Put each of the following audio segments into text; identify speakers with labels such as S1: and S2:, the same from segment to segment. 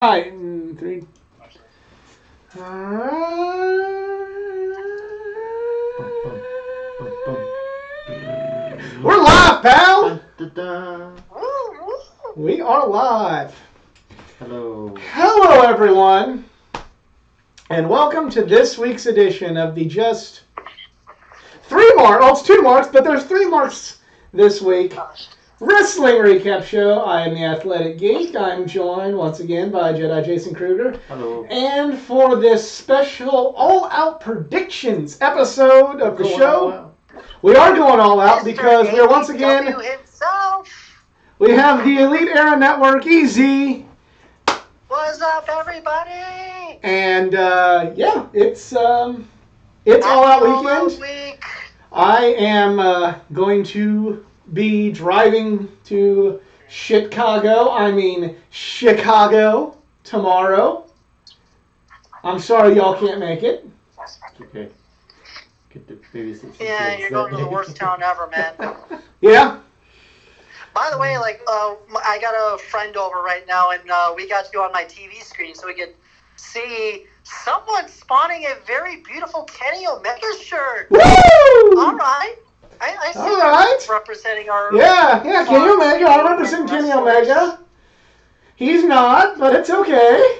S1: Right, in three. We're live, pal. We are live.
S2: Hello.
S1: Hello, everyone, and welcome to this week's edition of the just three mark. Oh, it's two marks, but there's three marks this week. Wrestling Recap Show. I am the Athletic Geek. I'm joined once again by Jedi Jason Kruger.
S2: Hello.
S1: And for this special all-out predictions episode of the show, we are going all out because we're once again, we have the Elite Era Network, EZ.
S3: What's up, everybody?
S1: And yeah, it's all out weekend. I am going to be driving to Chicago tomorrow. I'm sorry y'all can't make it.
S2: Okay. Get the babysit.
S3: Yeah, you're going to the worst town ever, man.
S1: Yeah.
S3: By the way, I got a friend over right now, and we got to go on my TV screen so we could see someone spawning a very beautiful Kenny Omega shirt.
S1: Woo!
S3: All right. I see
S1: All right.
S3: representing our...
S1: Yeah, Kenny Omega. I represent Kenny Omega. He's not, but it's okay.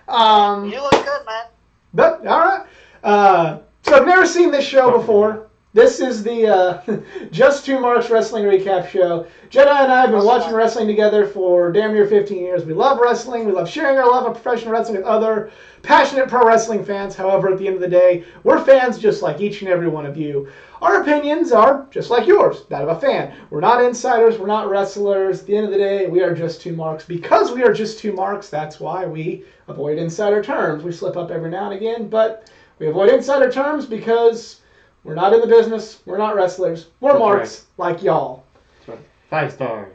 S3: You look good, man.
S1: But, all right. So I've never seen this show before. This is the Just Two Marks Wrestling Recap Show. Jedi and I have been watching wrestling together for damn near 15 years. We love wrestling. We love sharing our love of professional wrestling with other passionate pro wrestling fans. However, at the end of the day, we're fans just like each and every one of you. Our opinions are just like yours, that of a fan. We're not insiders. We're not wrestlers. At the end of the day, we are just two marks. Because we are just two marks, that's why we avoid insider terms. We slip up every now and again, but we avoid insider terms because we're not in the business. We're not wrestlers. We're
S2: That's
S1: marks like y'all.
S2: That's right. 5 stars.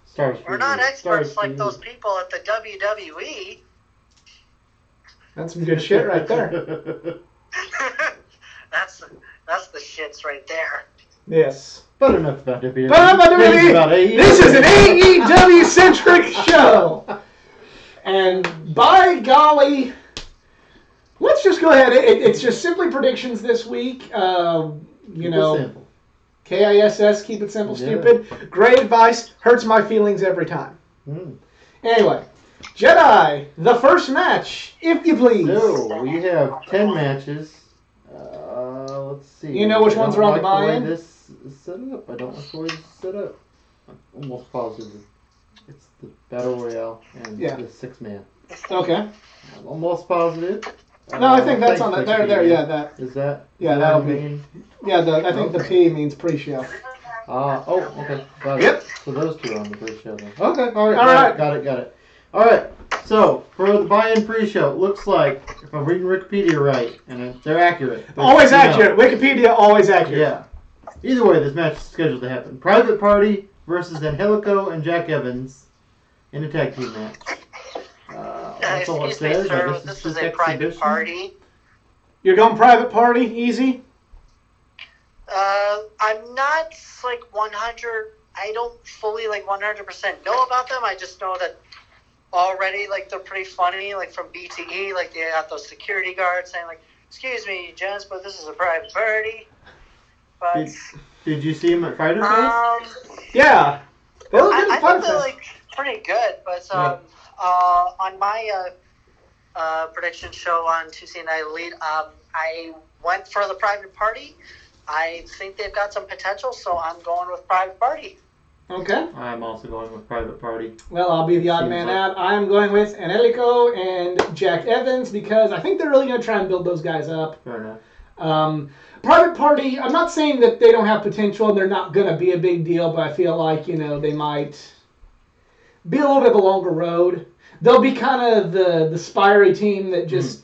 S2: Stars.
S3: We're not experts like those people at the WWE.
S1: That's some good shit right there.
S3: That's the shits right there.
S1: Yes.
S2: But enough about WWE.
S1: This is an AEW-centric show. And by golly, let's just go ahead. It's just simply predictions this week.
S2: Simple.
S1: KISS, keep it simple,
S2: Yeah.
S1: stupid. Great advice. Hurts my feelings every time. Anyway, Jedi, the first match, if you please.
S2: So, we have 10 matches. Let's see.
S1: You know which ones are on the
S2: buy-in?
S1: buy-in?
S2: This is set up. I don't like the way this is set up. I'm almost positive it's the Battle Royale and the 6-man.
S1: Okay.
S2: I'm almost positive.
S1: No, I think that's on the there. Yeah, that.
S2: Is that?
S1: Yeah, that'll be. Yeah, I think the P means pre-show.
S2: Okay. Got it.
S1: Yep.
S2: So those two are on the pre-show then.
S1: Okay.
S2: All right. Got it. All right. So for the buy-in pre-show, it looks like if I'm reading Wikipedia right, and they're accurate.
S1: Always accurate. Wikipedia, always accurate.
S2: Yeah. Either way, this match is scheduled to happen. Private Party versus Angelico and Jack Evans in a tag team match. That's all it
S3: Excuse me,
S2: says. I
S3: sir.
S2: guess
S3: This
S2: it's
S3: is
S2: just
S3: a private
S2: exhibition.
S3: party.
S1: You're going private party, easy?
S3: I'm not 100. I don't fully 100% know about them. I just know that already they're pretty funny. From BTE, they got those security guards saying "Excuse me, gents, but this is a private party." But
S2: Did you see him at Fighter Fest?
S1: Yeah. They look good
S3: I
S1: at Fighter
S3: think they're
S1: Fest.
S3: pretty good. But on my prediction show on Tuesday Night Elite, I went for the private party. I think they've got some potential, so I'm going with private party.
S1: Okay.
S2: I'm also going with Private Party.
S1: Well, I'll be the odd man out. I'm going with Angelico and Jack Evans because I think they're really going to try and build those guys up.
S2: Fair enough.
S1: Private Party, I'm not saying that they don't have potential and they're not going to be a big deal, but I feel like, they might be a little bit of a longer road. They'll be kind of the spiry team that just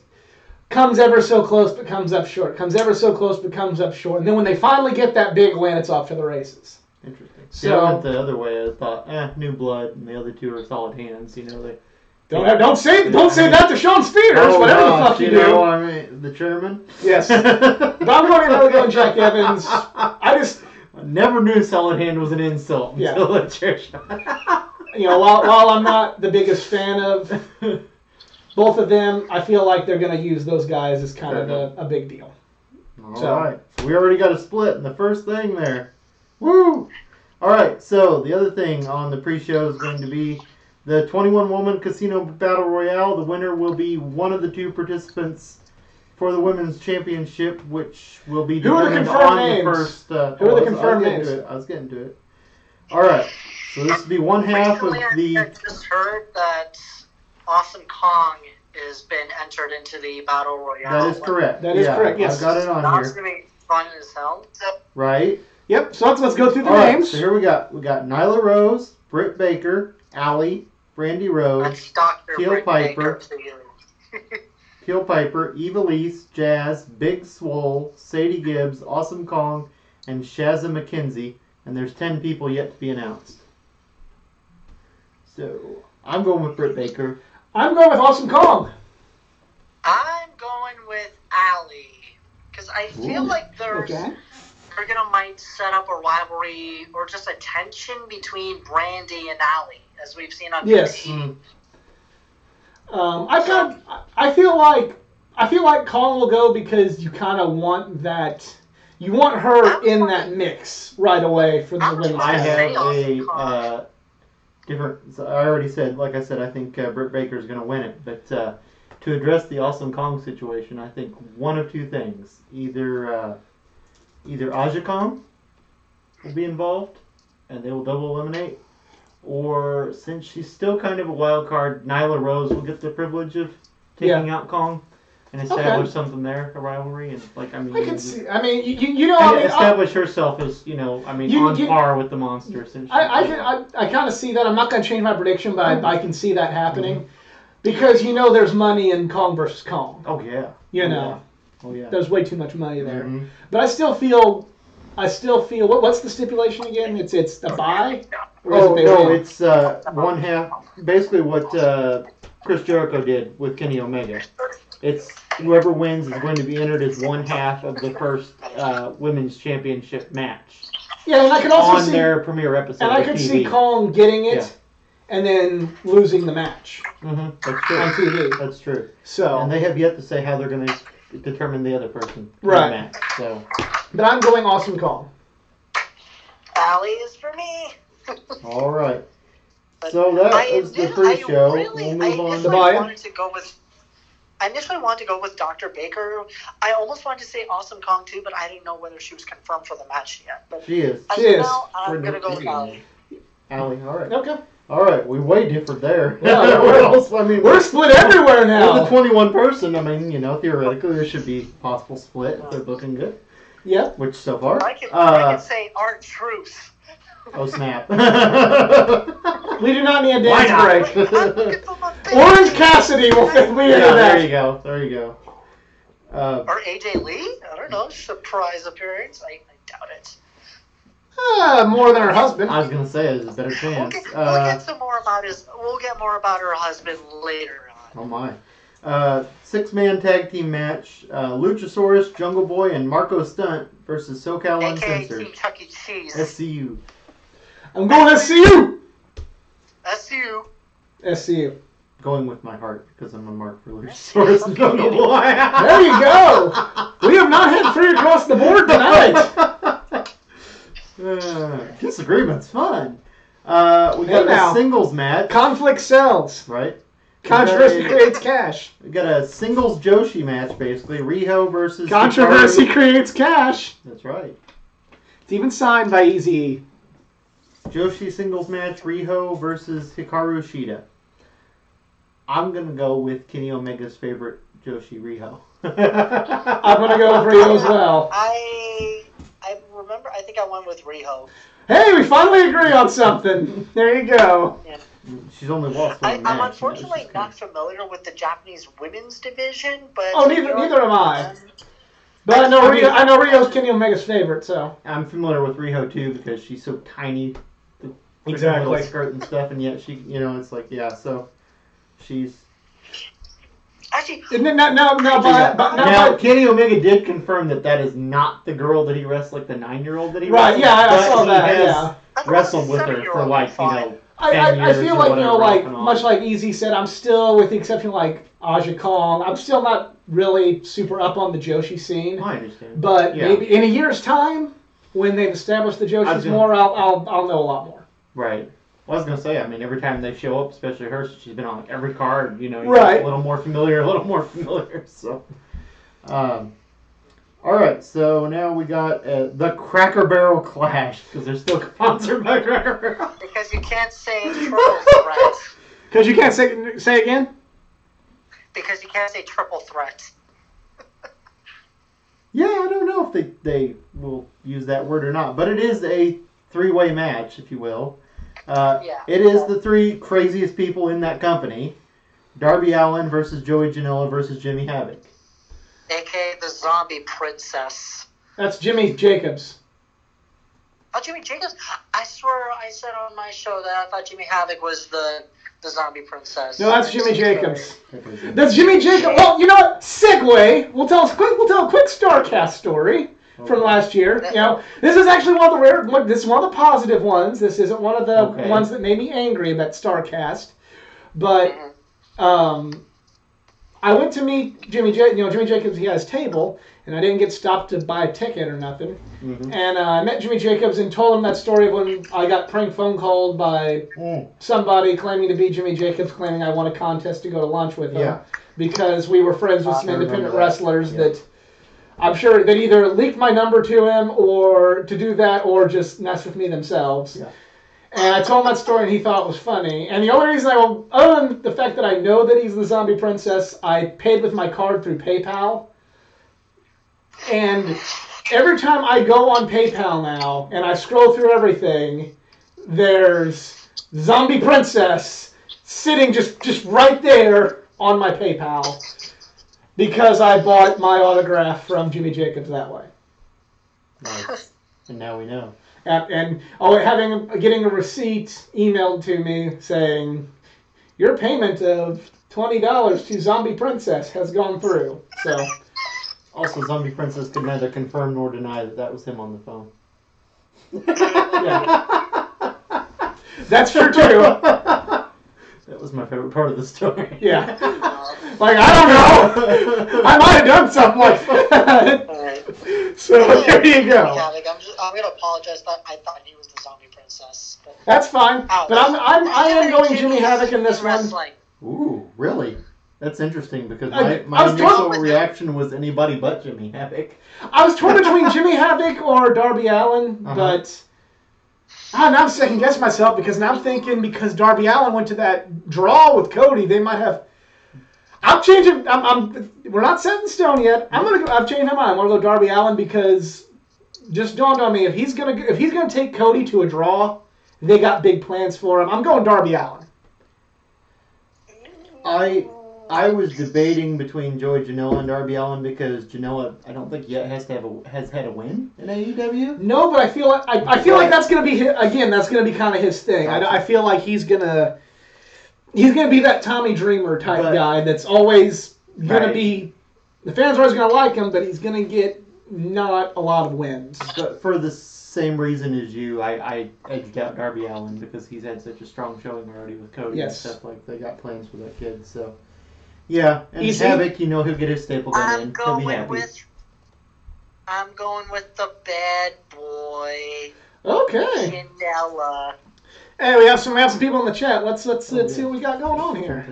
S1: comes ever so close but comes up short. Comes ever so close but comes up short. And then when they finally get that big win, it's off to the races.
S2: Interesting.
S1: So
S2: I went the other way. I thought, new blood, and the other two are solid hands. They
S1: don't say that to Sean Spears. Whatever the fuck you do.
S2: I mean, the chairman.
S1: Yes, but I'm going to go Jack Evans. I
S2: never knew solid hand was an insult until the chair shot.
S1: while I'm not the biggest fan of both of them, I feel like they're going to use those guys as kind of a big deal.
S2: All right. So we already got a split in the first thing there. Woo! All right. So the other thing on the pre-show is going to be the 21-woman casino battle royale. The winner will be one of the two participants for the women's championship, which will be
S1: Who are the
S2: determined
S1: confirmed
S2: on
S1: names?
S2: the first.
S1: Who are the confirmed names?
S2: I was getting to it. All right. So this will be one half of
S3: Recently,
S2: the.
S3: I just heard that Awesome Kong has been entered into the battle royale.
S2: That is correct.
S1: That is correct, yes.
S2: I've got it on
S3: That's
S2: here.
S3: gonna be fun as hell. So,
S2: Right.
S1: Yep. So let's go through the
S2: All right,
S1: names.
S2: so here we got Nyla Rose, Britt Baker, Allie, Brandy Rose,
S3: that's Dr.
S2: Teal
S3: Britt
S2: Piper.
S3: Baker to you.
S2: Teal Piper, Eva Lise, Jazz, Big Swole, Sadie Gibbs, Awesome Kong, and Shazza McKenzie. And there's 10 people yet to be announced. So I'm going with Britt Baker.
S1: I'm going with Awesome Kong.
S3: I'm going with Allie because I feel like they're gonna might set up a rivalry or just a tension between Brandy and Allie, as we've seen on
S1: Yes.
S3: TV.
S1: I feel like Kong will go because you kind of want that. You want her in that mix right away for the women's.
S2: I
S1: title.
S2: have a different. So I already said, like I said, I think Britt Baker is going to win it. But to address the Awesome Kong situation, I think one of two things: either Aja Kong will be involved, and they will double eliminate, or since she's still kind of a wild card, Nyla Rose will get the privilege of taking out Kong and establish something there, a rivalry, and
S1: I can see. I mean,
S2: establish herself as on par with the monster. Since
S1: I kind of see that. I'm not going to change my prediction, but I can see that happening because there's money in Kong versus Kong.
S2: Oh yeah. Oh yeah.
S1: There's way too much money there.
S2: Mm-hmm.
S1: But I still feel. What's the stipulation again? It's a bye.
S2: It's one half. Basically, what Chris Jericho did with Kenny Omega. It's whoever wins is going to be entered as one half of the first women's championship match.
S1: Yeah, and I can also see
S2: their premiere episode.
S1: And I could see Kong getting it, and then losing the match.
S2: Mm-hmm. That's true.
S1: On TV.
S2: That's true.
S1: So,
S2: and they have yet to say how they're going to determine the other person.
S1: Right.
S2: In the match, so.
S1: But I'm going Awesome Kong.
S3: Allie is for me.
S2: All right. So that is the pre-show. We'll move on to
S3: I initially wanted to go with Dr. Baker. I almost wanted to say Awesome Kong too, but I didn't know whether she was confirmed for the match yet. But
S2: she is.
S3: I'm going to go with Allie.
S2: Allie, all right.
S1: Okay.
S2: All right, we way different there.
S1: Yeah, we're split everywhere now.
S2: With the 21 person, theoretically there should be possible split if they're looking good.
S1: Yeah.
S2: Which so far.
S3: I can say R-Truth.
S2: Oh snap.
S1: We do not need a dance break.
S3: Orange
S1: Orange Cassidy will fit me into that.
S2: There you go.
S3: Or AJ Lee? I don't know. Surprise appearance? I doubt it.
S1: More than her husband.
S2: I was gonna say there's a better chance.
S3: We'll get more about her husband later on.
S2: Oh my. 6-man tag team match. Luchasaurus, Jungle Boy, and Marco Stunt versus SoCal Uncensored.
S3: Team Chuck E. Cheese.
S2: SCU.
S1: I'm going SCU.
S3: SCU.
S1: SCU.
S2: Going with my heart because I'm a mark for Luchasaurus and Jungle Boy.
S1: There you go. We have not hit 3 across the board tonight.
S2: Disagreement's fun. We got a singles match.
S1: Conflict sells.
S2: Right.
S1: Controversy creates cash.
S2: We got a singles Joshi match, basically. Riho versus
S1: Controversy creates cash.
S2: That's right.
S1: It's even signed by Eazy-E.
S2: Joshi singles match, Riho versus Hikaru Shida. I'm going to go with Kenny Omega's favorite, Joshi Riho.
S1: I'm going to go with Riho as well.
S3: I remember, I think I went with Riho.
S1: Hey, we finally agree on something. There you go.
S3: Yeah.
S2: She's only lost one match.
S3: I'm unfortunately not familiar with the Japanese women's division, but...
S1: Oh, neither am I. But I know Rio's Kenny Omega's favorite, so...
S2: I'm familiar with Riho, too, because she's so tiny.
S1: Exactly.
S2: Little skirt and stuff, and yet she, it's like, so she's...
S3: Actually...
S2: Now, Kenny Omega did confirm that is not the girl that he wrestled, like the 9-year-old that he wrestled.
S1: Right, yeah, I saw that,
S2: wrestled with her for,
S1: I feel
S2: or
S1: like,
S2: whatever
S1: like
S2: off and on.
S1: much like Easy said, I'm still, with the exception of like Aja Kong, I'm still not really super up on the Joshi scene.
S2: I understand.
S1: But
S2: Yeah.
S1: maybe in a year's time, when they've established the Joshis more, I'll know a lot more.
S2: Right. Well, I was gonna say, I mean, every time they show up, especially her, she's been on every card. You
S1: Right.
S2: get a little more familiar. So, all right. So now we got the Cracker Barrel Clash because they're still sponsored by Cracker Barrel.
S3: Because you can't say triple threat.
S1: Because you can't say again?
S3: Because you can't say triple threat.
S2: Yeah, I don't know if they will use that word or not, but it is a three-way match, if you will. It is the three craziest people in that company. Darby Allin versus Joey Janela versus Jimmy Havoc.
S3: A.K.A. the Zombie Princess.
S1: That's Jimmy Jacobs.
S3: Oh, Jimmy Jacobs? I swear I said on my show that I thought Jimmy Havoc was the Zombie Princess.
S1: No, that's Jimmy Jacobs.
S2: Okay.
S1: That's Jimmy Jacobs. Well, you know what? Segue. We'll tell a quick StarCast story from last year. You know, this is actually one of the this is one of the positive ones. This isn't one of the ones that made me angry about StarCast. But I went to meet Jimmy Jacobs. He has his table, and I didn't get stopped to buy a ticket or nothing.
S2: Mm-hmm.
S1: And I met Jimmy Jacobs and told him that story of when I got prank phone called by somebody claiming to be Jimmy Jacobs, claiming I won a contest to go to lunch with him because we were friends with some independent wrestlers that I'm sure that either leaked my number to him or to do that or just mess with me themselves.
S2: Yeah.
S1: And I told him that story, and he thought it was funny. And the only reason other than the fact that I know that he's the Zombie Princess, I paid with my card through PayPal. And every time I go on PayPal now, and I scroll through everything, there's Zombie Princess sitting just right there on my PayPal because I bought my autograph from Jimmy Jacobs that way.
S2: Nice. And now we know.
S1: And getting a receipt emailed to me saying your payment of $20 to Zombie Princess has gone through. So,
S2: also, Zombie Princess could neither confirm nor deny that was him on the phone.
S1: Yeah. That's true too.
S2: That was my favorite part of the story.
S1: Yeah. Like, I don't know. I might have done something like that. So there you go.
S3: I'm gonna apologize. I thought he was the Zombie Princess. But
S1: that's fine. But I am going Jimmy Havoc in this one.
S2: Ooh, really? That's interesting because
S1: I
S2: my
S1: was
S2: initial reaction was anybody but Jimmy Havoc.
S1: I was torn between Jimmy Havoc or Darby Allin, but now I'm second guessing myself because now I'm thinking because Darby Allin went to that draw with Cody, they might have. I'm changing. We're not set in stone yet. I've changed my mind. I'm gonna go Darby Allin because just dawned on me if he's gonna take Cody to a draw, they got big plans for him. I'm going Darby Allin.
S2: I was debating between Joey Janela and Darby Allin because Janela I don't think yet has had a win in AEW.
S1: No, but I feel like that's gonna be that's gonna be kind of his thing. I feel like he's gonna be that Tommy Dreamer type guy that's always gonna be. The fans are always gonna like him, but he's gonna get not a lot of wins.
S2: But for the same reason as you, I edged out Darby Allin because he's had such a strong showing already with Cody and stuff. Like they got plans for that kid. So yeah, and Havoc, he'll get his staple gun in. He'll be happy.
S3: I'm going with the bad boy.
S1: Okay.
S3: Janela.
S1: Hey, we have some people in the chat. Let's see what we got going on here.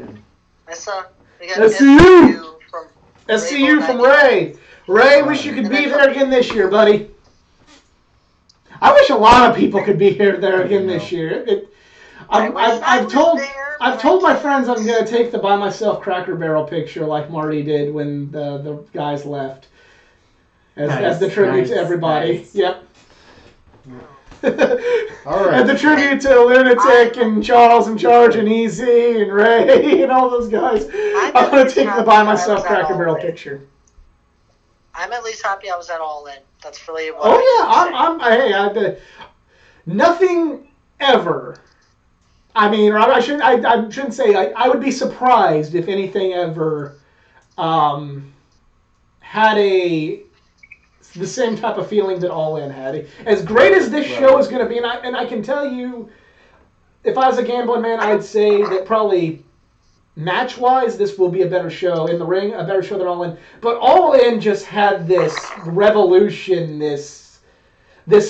S3: We got
S1: SCU from SCU from Ray. Ray, wish you could be there again this year, buddy. I wish a lot of people could be there again this year. I've told my friends I'm gonna take the Buy Myself Cracker Barrel picture like Marty did when the guys left, as the tribute to everybody.
S2: Nice.
S1: Yep.
S2: All right.
S1: And the tribute to Lunatic and Charles in Charge and Easy and Ray and all those guys. I'm going to take the Buy Myself Cracker Barrel picture.
S3: I'm at least happy I was at All In. That's really what
S1: nothing ever. I mean, or I shouldn't say. I would be surprised if anything ever had the same type of feeling that All In had. As great as this show is going to be, and I can tell you, if I was a gambling man, I'd say that probably match-wise, this will be a better show. In the ring, a better show than All In. But All In just had this revolution, this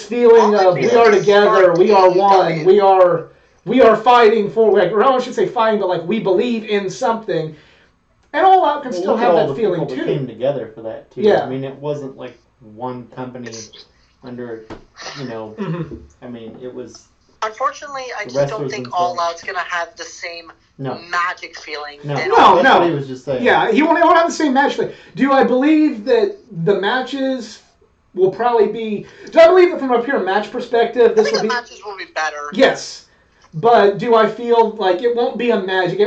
S1: feeling of we are together, we are one, we are fighting for, like, or I should say fighting, but like we believe in something. And All Out can still have that feeling too.
S2: That came together for that too.
S1: Yeah.
S2: I mean, it wasn't like one company under, I mean, it was.
S3: Unfortunately, I just don't think All Out's gonna have the same magic feeling.
S1: No.
S2: What he was just saying.
S1: Yeah, he won't have the same match feeling. Do I believe that the matches will probably be? Do I believe that from a pure match perspective, this will be?
S3: The matches will be better.
S1: Yes, but do I feel like it won't be a magic?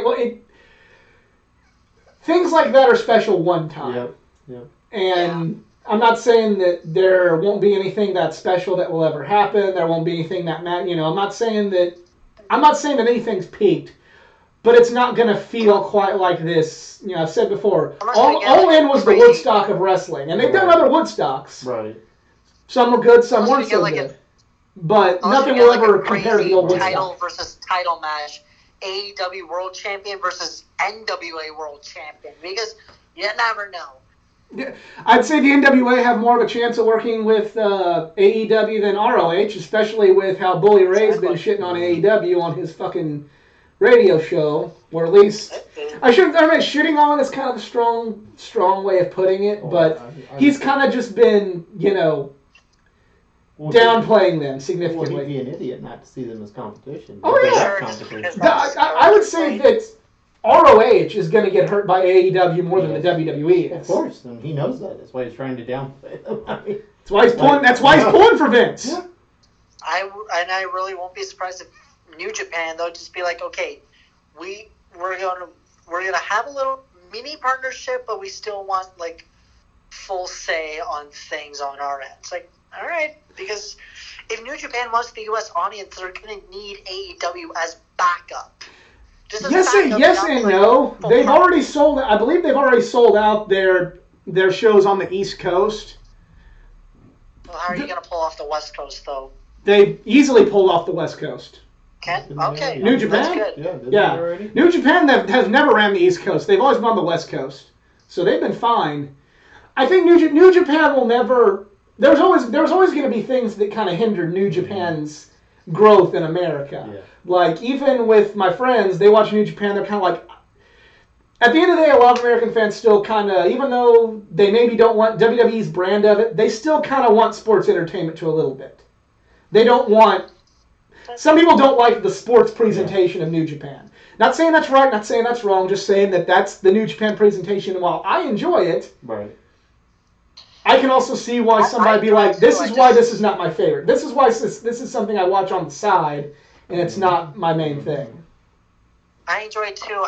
S1: Things like that are special one time.
S2: Yep.
S1: And I'm not saying that there won't be anything that special that will ever happen. There won't be anything that I'm not saying that anything's peaked, but it's not going to feel quite like this. I've said before, All In was the Woodstock of wrestling, and they've done other Woodstocks.
S2: Right.
S1: Some were good, some weren't so good. But nothing will ever compare to the old Woodstock.
S3: Title versus title match, AEW World Champion versus NWA World Champion, because you never know.
S1: Yeah, I'd say the NWA have more of a chance of working with AEW than ROH, especially with how Bully Ray's been shitting on AEW on his fucking radio show, or at least shitting on is kind of a strong way of putting it, but he's kind of just been, downplaying them significantly.
S2: Well, he'd be an idiot not to see them as competition.
S1: Oh yeah, I would say that ROH is going to get hurt by AEW more than the WWE is.
S2: Of course, and he knows that. That's why he's trying to downplay them.
S1: That's why he's pulling. That's why he's pulling for Vince.
S3: Yeah. I really won't be surprised if New Japan they'll just be like, okay, we're gonna have a little mini partnership, but we still want like full say on things on our end. It's like, all right, because if New Japan wants the U.S. audience, they're gonna need AEW as backup.
S1: Yes and no. They've already sold. I believe they've already sold out their shows on the East Coast.
S3: Well, how are you going to pull off the West Coast, though?
S1: They easily pulled off the West Coast.
S3: Okay.
S1: New Japan?
S3: That's good.
S1: Yeah. New Japan has never ran the East Coast. They've always been on the West Coast. So they've been fine. I think New Japan will never... There's always going to be things that kind of hinder New Japan's growth in America. Yeah. Like, even with my friends, they watch New Japan, they're kind of like... At the end of the day, a lot of American fans still kind of, even though they maybe don't want WWE's brand of it, they still kind of want sports entertainment to a little bit. They don't want... Some people don't like the sports presentation of New Japan. Not saying that's right, not saying that's wrong, just saying that that's the New Japan presentation, and while I enjoy it,
S2: right.
S1: I can also see why somebody be like, this is why this is not my favorite. This is why this is something I watch on the side, and it's not my main thing.
S3: I enjoy it too.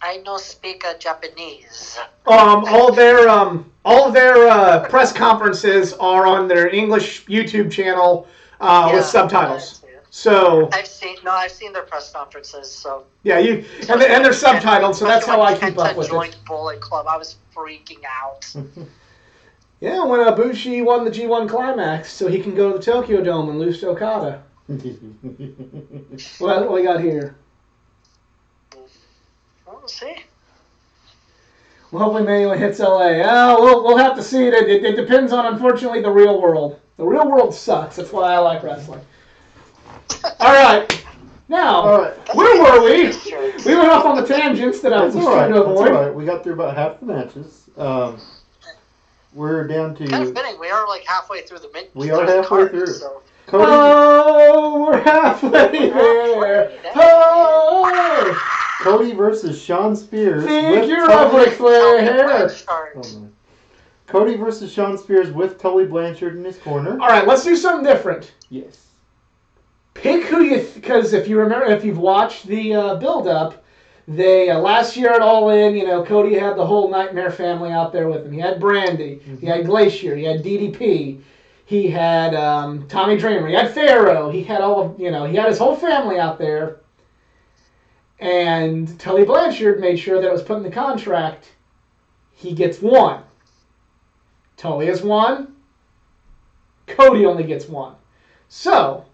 S3: I no speak Japanese.
S1: All their press conferences are on their English YouTube channel with subtitles. So
S3: I've seen their press conferences. So
S1: yeah, and they're subtitled, so that's how I keep up with
S3: it. Bullet Club, I was freaking out.
S1: Yeah, when Ibushi won the G1 Climax, so he can go to the Tokyo Dome and lose to Okada. What we got here?
S3: We'll see.
S1: Well, hopefully Manuel hits LA. We'll have to see. It depends on, unfortunately, the real world. The real world sucks. That's why I like wrestling. All right. Now, where were we? We went off on the tangents that I was trying to avoid.
S2: That's all right. We got through about half the matches. We're down to...
S3: Kind of fitting. We are like halfway through the mid.
S2: We are halfway through.
S3: So.
S1: Cody, we're halfway there.
S2: Cody versus Shawn Spears.
S1: Figure of Ric Flair.
S2: Cody versus Shawn Spears with Tully Blanchard in his corner.
S1: All right, let's do something different.
S2: Yes.
S1: Pick who you... Because if you remember, if you've watched the build-up, they last year at All In, Cody had the whole Nightmare family out there with him. He had Brandy. Mm-hmm. He had Glacier. He had DDP. He had Tommy Dreamer. He had Pharaoh. He had he had his whole family out there. And Tully Blanchard made sure that it was put in the contract. He gets one. Tully has one. Cody only gets one. So,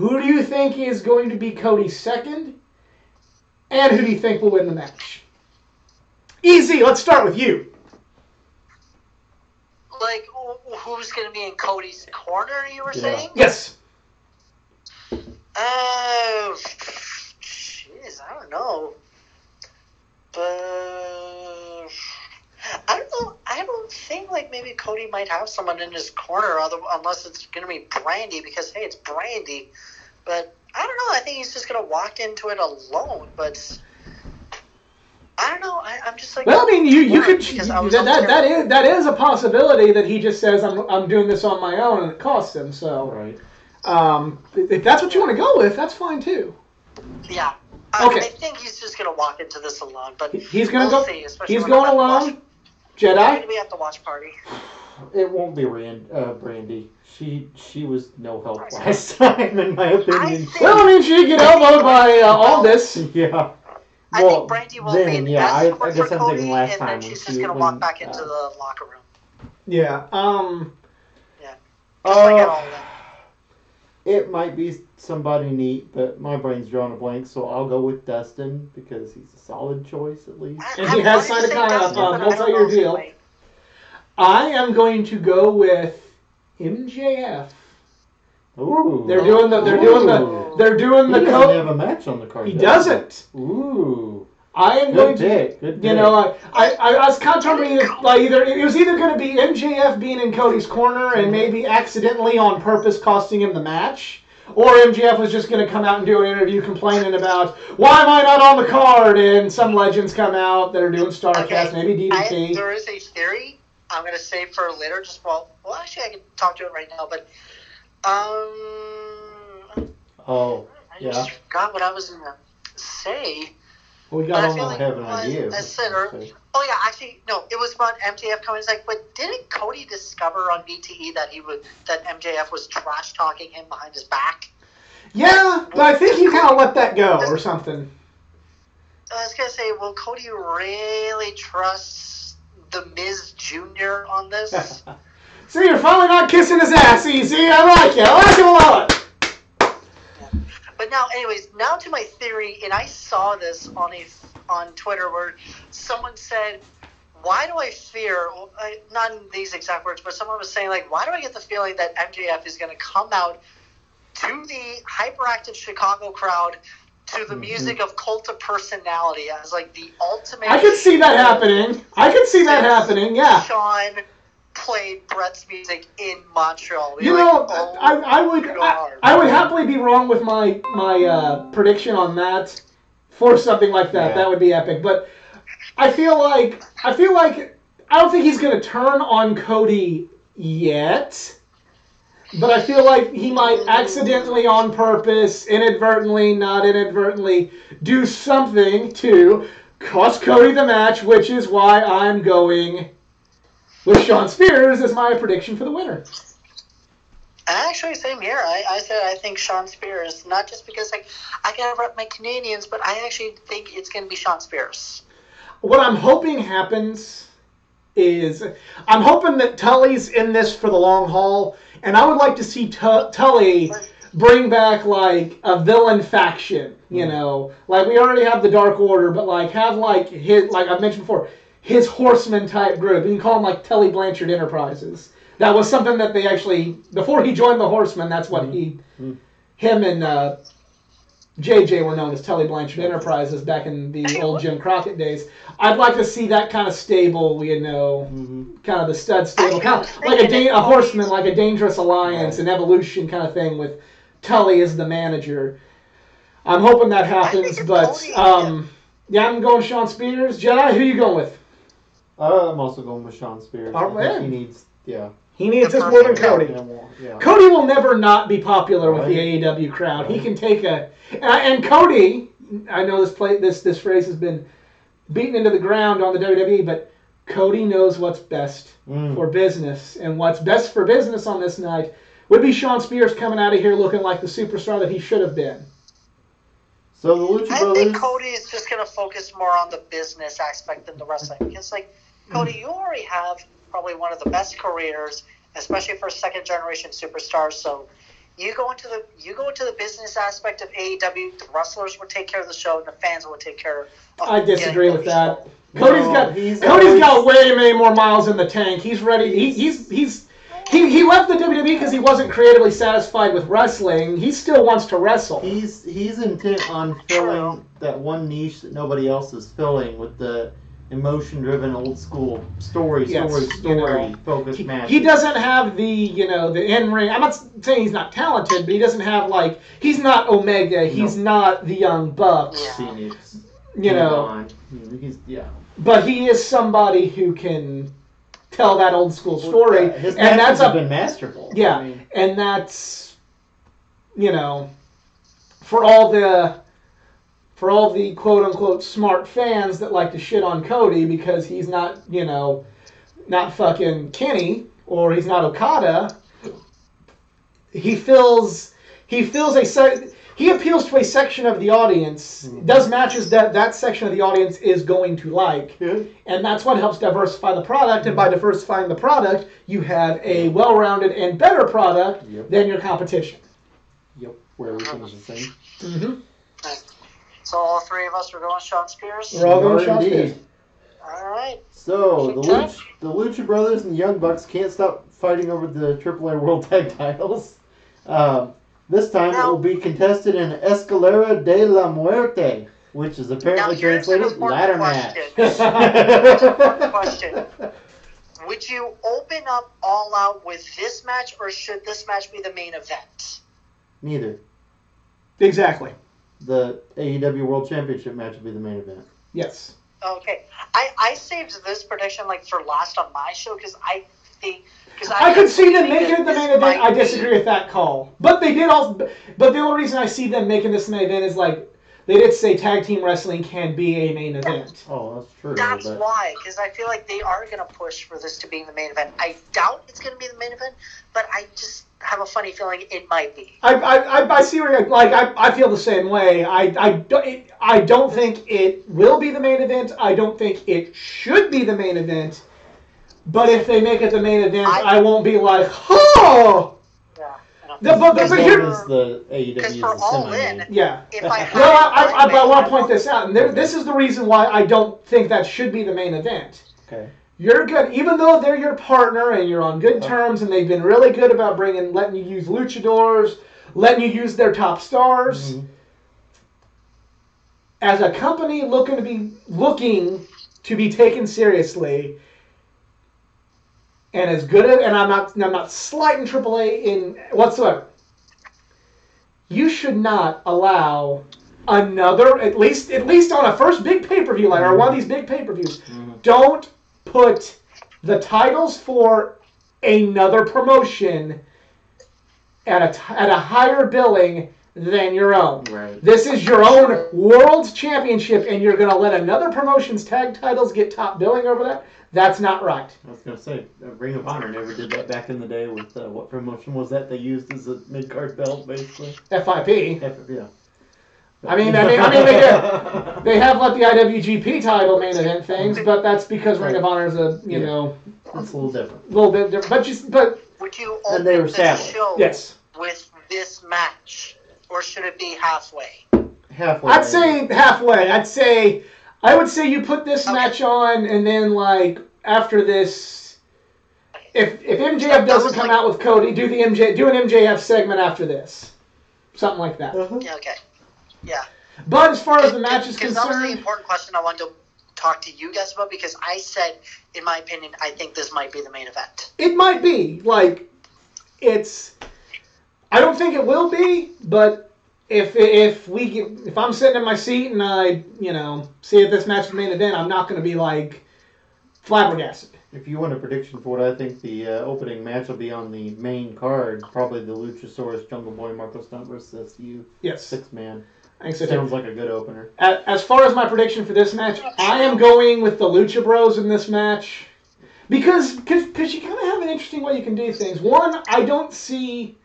S1: Who do you think is going to be Cody's second? And who do you think will win the match? Easy. Let's start with you.
S3: Like, who's going to be in Cody's corner, you were saying?
S1: Yes.
S3: Jeez, I don't know. But I don't know. I don't think like maybe Cody might have someone in his corner, unless it's going to be Brandy, because hey, it's Brandy. But I don't know. I think he's just going to walk into it alone. But I don't know. I'm just like.
S1: Well, I mean, you could. That is a possibility that he just says I'm doing this on my own and it costs him. So,
S2: Right.
S1: If that's what you want to go with, that's fine too.
S3: Yeah.
S1: Okay.
S3: I think he's just going to walk into this alone, but
S1: He's going to
S3: we'll
S1: go.
S3: see, especially
S1: He's
S3: when
S1: going
S3: I'm at the watch-
S1: alone. Jedi.
S3: going to be at the watch party.
S2: It won't be Brandy. She was no help last time, in my opinion.
S1: Well, I mean, she get elbowed by Aldis.
S2: Yeah.
S3: I think Brandy will be an
S2: I
S3: escort
S2: guess
S3: for
S2: I'm
S3: Cody,
S2: thinking last
S3: and
S2: time
S3: then
S2: when
S3: she's
S2: she
S3: just going to
S2: when,
S3: walk back into the locker room.
S1: Yeah.
S3: Just like at all of them.
S2: It might be somebody neat, but my brain's drawing a blank, so I'll go with Dustin because he's a solid choice at least.
S1: And he has signed a contract, multi-year deal. I am going to go with MJF.
S2: Ooh.
S1: They're doing the
S2: He doesn't have a match on the card.
S1: He doesn't.
S2: Ooh.
S1: I am going to.
S2: Good pick.
S1: You know, I was contemplating either it was either going to be MJF being in Cody's corner and maybe accidentally on purpose costing him the match, or MJF was just going to come out and do an interview complaining about why am I not on the card, and some legends come out that are doing StarCast, maybe DDT.
S3: There is a theory I'm going to save for later. Actually, I can talk to it right now, but
S2: Oh,
S3: I just forgot what I was going to say.
S1: We
S3: But I
S1: got
S3: feel
S1: on
S3: like,
S2: have an idea.
S3: I said, oh yeah, actually, no, it was about MJF coming. It's like, but didn't Cody discover on BTE that MJF was trash talking him behind his back?
S1: Yeah, but I think he kind of let that go or something.
S3: I was gonna say, will Cody really trust the Miz Jr. on this?
S1: See, you're finally not kissing his ass, easy. I like you. I like him a lot.
S3: But now, anyways, now to my theory, and I saw this on Twitter where someone said, why do I fear, not in these exact words, but someone was saying, like, why do I get the feeling that MJF is going to come out to the hyperactive Chicago crowd to the music of Cult of Personality as, like, the ultimate...
S1: I could see that happening. Yeah.
S3: Sean played Brett's music in Montreal.
S1: You know, I would happily be wrong with my prediction on that for something like that.
S2: Yeah.
S1: That would be epic. But I feel like I don't think he's going to turn on Cody yet. But I feel like he might accidentally, on purpose, inadvertently, not inadvertently, do something to cost Cody the match, which is why I'm going with Shawn Spears as my prediction for the winner.
S3: Actually, same here. I said I think Shawn Spears, not just because I gotta rep my Canadians, but I actually think it's gonna be Shawn Spears.
S1: What I'm hoping happens is I'm hoping that Tully's in this for the long haul, and I would like to see Tully bring back like a villain faction. You know, like we already have the Dark Order, but like have like his, like I mentioned before, his horseman type group. You can call them like Tully Blanchard Enterprises. That was something that they actually, before he joined the Horsemen, that's what him and JJ were known as Tully Blanchard Enterprises back in the old Jim Crockett days. I'd like to see that kind of stable, you know, kind of the stud stable, kind of like a horseman, like a Dangerous Alliance, an Evolution kind of thing with Tully as the manager. I'm hoping that happens, but yeah, I'm going Shawn Spears. Jedi, who are you going with?
S2: I'm also going with Shawn Spears.
S1: Oh,
S2: I think
S1: man.
S2: he
S1: needs this more than Cody.
S2: Yeah.
S1: Cody will never not be popular with the AEW crowd. He can take and Cody. I know this phrase has been beaten into the ground on the WWE, but Cody knows what's best for business, and what's best for business on this night would be Shawn Spears coming out of here looking like the superstar that he should have been.
S2: So the Lucha Brothers.
S3: I think Cody is just going to focus more on the business aspect than the wrestling. Because, like, Cody, you already have probably one of the best careers, especially for second-generation superstars. So You go into the business aspect of AEW. The wrestlers will take care of the show, and the fans will take care of.
S1: I disagree with that.
S2: No,
S1: Cody's got way many more miles in the tank. He's ready. He left the WWE because he wasn't creatively satisfied with wrestling. He still wants to wrestle.
S2: He's intent on filling that one niche that nobody else is filling with the emotion-driven, old-school story focused matches.
S1: He doesn't have the in-ring. I'm not saying he's not talented, but he doesn't have he's not Omega. He's not the Young Bucks.
S2: Phoenix.
S1: But he is somebody who can tell that old school story,
S2: His
S1: and
S2: matches
S1: that's
S2: have been masterful.
S1: Yeah, and that's for all the quote unquote smart fans that like to shit on Cody because he's not not fucking Kenny or he's not Okada. He appeals to a section of the audience, does matches that section of the audience is going to like, and that's what helps diversify the product, and by diversifying the product, you have a well-rounded and better product than your competition.
S2: Yep, where everything's the same.
S1: Mm-hmm.
S3: So all three of us are going Sean Spears?
S1: We're all going Sean Spears.
S3: All right.
S2: So, the Lucha Brothers and the Young Bucks can't stop fighting over the AAA World Tag Titles. This time it will be contested in Escalera de la Muerte, which is apparently translated ladder match.
S3: Question. Would you open up All Out with this match, or should this match be the main event?
S2: Neither.
S1: Exactly.
S2: The AEW World Championship match will be the main event.
S1: Yes.
S3: Okay. I saved this prediction for last on my show because I think...
S1: I could see them making it the main event. I disagree with that call. But they did also. But the only reason I see them making this main event is they did say tag team wrestling can be a main event.
S2: Oh, that's true.
S3: That's why, because I feel like they are going to push for this to be the main event. I doubt it's going to be the main event, but I just have a funny feeling it might be.
S1: I see where I feel the same way. I don't think it will be the main event. I don't think it should be the main event. But if they make it the main event, I won't be like, oh!
S3: Yeah.
S2: But here's the AEW is the
S3: semi-main.
S1: Yeah.
S3: If I
S1: want to point this out, and this is the reason why I don't think that should be the main event.
S2: Okay.
S1: You're good, even though they're your partner and you're on good terms, and they've been really good about letting you use luchadors, letting you use their top stars. Mm-hmm. As a company looking to be taken seriously. And as good as, and I'm not slighting AAA in whatsoever. You should not allow another, at least on a first big pay-per-view or one of these big pay-per-views. Mm-hmm. Don't put the titles for another promotion at a higher billing than your own.
S2: Right.
S1: This is your own world championship, and you're going to let another promotion's tag titles get top billing over that? That's not right.
S2: I was going to say, Ring of Honor never did that back in the day with, what promotion was that they used as a mid-card belt, basically?
S1: FIP.
S2: Yeah.
S1: I mean, they have let the IWGP title main event things, but that's because Ring of Honor is
S2: it's a little different.
S1: A little bit different, but
S3: would you open the show with this match, or should it be halfway?
S2: Halfway.
S1: I'd say halfway. I would say you put this match on, and then after this, if MJF doesn't come out with Cody, do an MJF segment after this, something like that.
S3: Yeah, okay. Yeah.
S1: But as far as the match is concerned,
S3: that was the important question I wanted to talk to you guys about, because I said, in my opinion, I think this might be the main event.
S1: It might be. I don't think it will be, but if I'm sitting in my seat and I, see if this match is the main event, I'm not going to be flabbergasted.
S2: If you want a prediction for what I think the opening match will be on the main card, probably the Luchasaurus Jungle Boy Marco Stunt versus SCU.
S1: Yes.
S2: 6-man.
S1: I think so.
S2: Sounds like a good opener.
S1: As far as my prediction for this match, I am going with the Lucha Bros in this match. Because you kind of have an interesting way you can do things. One, I don't see